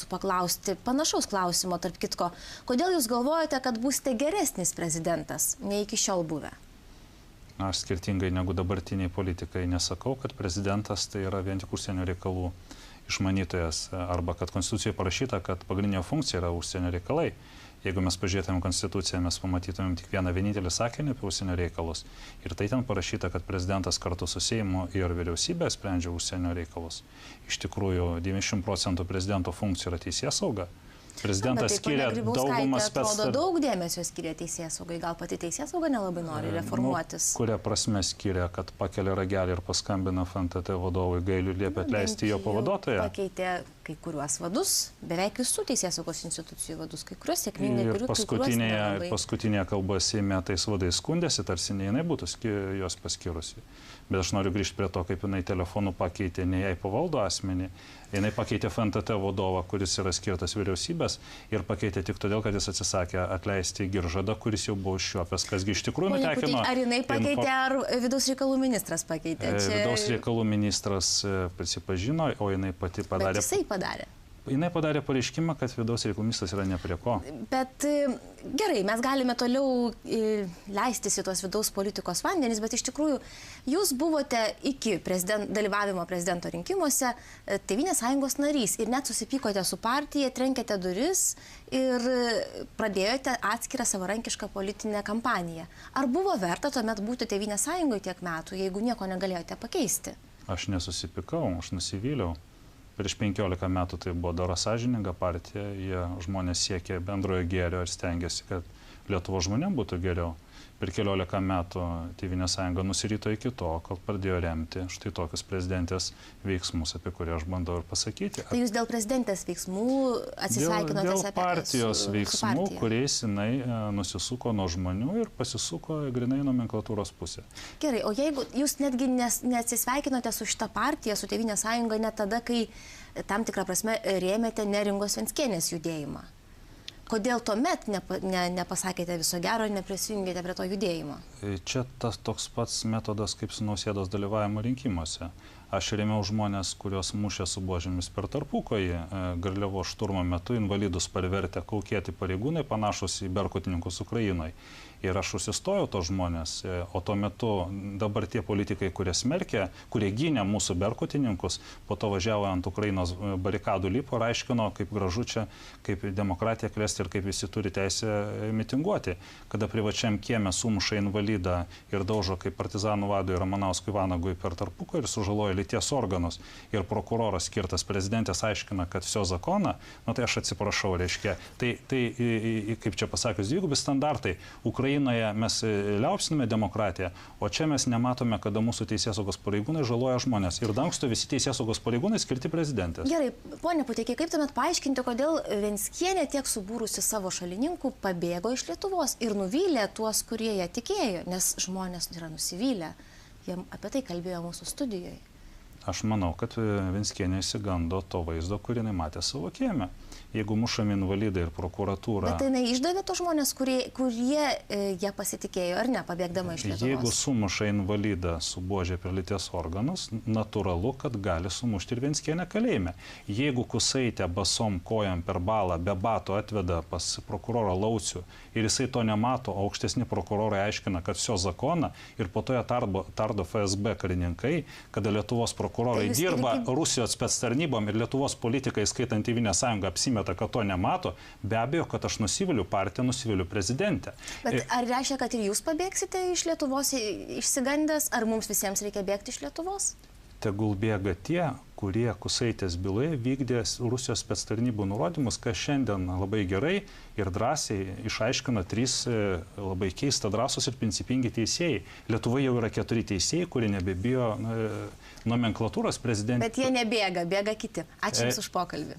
jūsų paklausti panašaus klausimo, tarp kitko. Kodėl jūs galvojate, kad būsite geresnis prezidentas, nei iki šiol buvę? Aš skirtingai negu dabartiniai politikai nesakau, kad prezidentas tai yra vien tik užsienio reikalų išmanytojas, arba kad Konstitucijoje parašyta, kad pagrindinė funkcija yra užsienio reikalai. Jeigu mes pažiūrėtumėm Konstituciją, mes pamatytumėm tik vieną vienintelį sakinį apie užsienio reikalus. Ir tai ten parašyta, kad prezidentas kartu su Seimu ir vyriausybė sprendžia užsienio reikalus. Iš tikrųjų, 90% prezidento funkcijų yra teisėsauga. Prezidentas skiria daugumą atrodo, daug dėmesio skiria teisėsaugai. Gal pati teisėsauga nelabai nori reformuotis? Kuria prasme skiria, kad pakelia ragelį ir paskambina FNTT vadovui Gailiui, liepia atleisti jo pavaduotoją? Pakeitė kai kuriuos vadus, beveik visų teisėsaugos institucijų vadus, kai kuriuos sėkmingai, ir paskutinėje kalboje Seime tais vadais skundėsi, tarsi ne jinai būtų jos paskirusi. Bet aš noriu grįžti prie to, kaip jinai telefonu pakeitė ne jai pavaldo asmenį. Jinai pakeitė FNTT vadovą, kuris yra skirtas vyriausybės, ir pakeitė tik todėl, kad jis atsisakė atleisti Giržadą, kuris jau buvo užšiopęs, kasgi iš tikrųjų nutekino. Ar jinai pakeitė, ar vidaus reikalų ministras pakeitė? Vidaus reikalų ministras prisipažino, o jinai pati padarė. Bet jisai padarė. Jinai padarė pareiškimą, kad vidaus reikalų ministras yra ne prie ko. Bet gerai, mes galime toliau leistis į tos vidaus politikos vandenis, bet iš tikrųjų jūs buvote iki dalyvavimo prezidento rinkimuose Tėvynės sąjungos narys ir net susipykote su partija, trenkėte duris ir pradėjote atskirą savarankišką politinę kampaniją. Ar buvo verta tuomet būti Tėvynės sąjungoje tiek metų, jeigu nieko negalėjote pakeisti? Aš nesusipykau, aš nusivyliau. Prieš 15 metų tai buvo dora sąžininga partija, žmonės siekė bendrojo gėrio ir stengiasi, kad Lietuvos žmonėms būtų geriau. Per 14 metų Tėvynės sąjunga nusirito iki to, kad pradėjo remti štai tokius prezidentės veiksmus, apie kurį aš bandau ir pasakyti. Tai jūs dėl prezidentės veiksmų atsisveikinote dėl partijos veiksmų, kuriais jinai nusisuko nuo žmonių ir pasisuko grinai nomenklatūros pusę. Gerai, o jeigu jūs netgi neatsisveikinote su šitą partiją, su Tėvynės sąjunga, net tada, kai tam tikrą prasme rėmėte Neringos Venckienės judėjimą? Kodėl tuomet nepasakėte viso gero ir neprisijungėte prie to judėjimo? Čia tas toks pats metodas kaip su Nausėdos dalyvavimo rinkimuose. Aš rėmiau žmonės, kurios mušė su buožėmis per tarpukojį. Garliavos šturmo metu invalidus parvertę kaukėti pareigūnai panašus į berkutininkus Ukrainoje. Ir aš užsistojau to žmonės, o tuo metu dabar tie politikai, kurie smerkė, kurie gynė mūsų berkutininkus, po to važiavo ant Ukrainos barikadų lipo ir aiškino, kaip gražu čia, kaip demokratija klesti ir kaip visi turi teisę mitinguoti. Kada privačiam kieme sumuša invalidą ir daužo kaip partizanų vadui Ramanauskui Vanagui per tarpuką ir sužaloja lyties organus ir prokuroras skirtas prezidentės aiškina, kad viso zakona, tai aš atsiprašau, reiškia. Tai kaip čia pasakius, dvigubi standartai. Ukrainoje mes liaupsiname demokratiją, o čia mes nematome, kada mūsų teisėsaugos pareigūnai žaloja žmonės ir dangsto visi teisėsaugos pareigūnai skirti prezidentės. Gerai, ponia Puteikį, kaip tuomet paaiškinti, kodėl Venckienė tiek subūrusi savo šalininkų pabėgo iš Lietuvos ir nuvylė tuos, kurie ją tikėjo, nes žmonės yra nusivylę. Jie apie tai kalbėjo mūsų studijoje. Aš manau, kad Venckienė išsigando to vaizdo, kurį jinai matė savo kieme. Jeigu mušami invalidai ir prokuratūra... Bet jinai išdavė to žmonės, kurie ją pasitikėjo, ar ne, pabėgdama iš Lietuvos? Jeigu sumuša invalidą su buožė per lyties organus, natūralu, kad gali sumušti ir Venckienę kalėjime. Jeigu Kusaitę basom kojam per balą be bato atveda pas prokurorą Laucių ir jisai to nemato, o aukštesni prokurorai aiškina, kad viso zakona ir po to ją tardo FSB karininkai, kada Lietuvos prokurorai dirba Rusijos spectarnybom ir Lietuvos politikai, skaitant Tėvynės sąjungą, apsimeta, kad to nemato, be abejo, kad aš nusiviliu partiją, nusiviliu prezidentę. Bet ar reiškia, kad ir jūs pabėgsite iš Lietuvos išsigandęs, ar mums visiems reikia bėgti iš Lietuvos? Tegul bėga tie, kurie Kusaitės byloje vykdė Rusijos spectarnybų nurodymus, kas šiandien labai gerai ir drąsiai išaiškina 3 labai keista drąsūs ir principingi teisėjai. Lietuvoje jau yra 4 teisėjai, kurie nebebijo nomenklatūros prezidentės. Bet jie nebėga, bėga kiti. Ačiū Jums už pokalbį.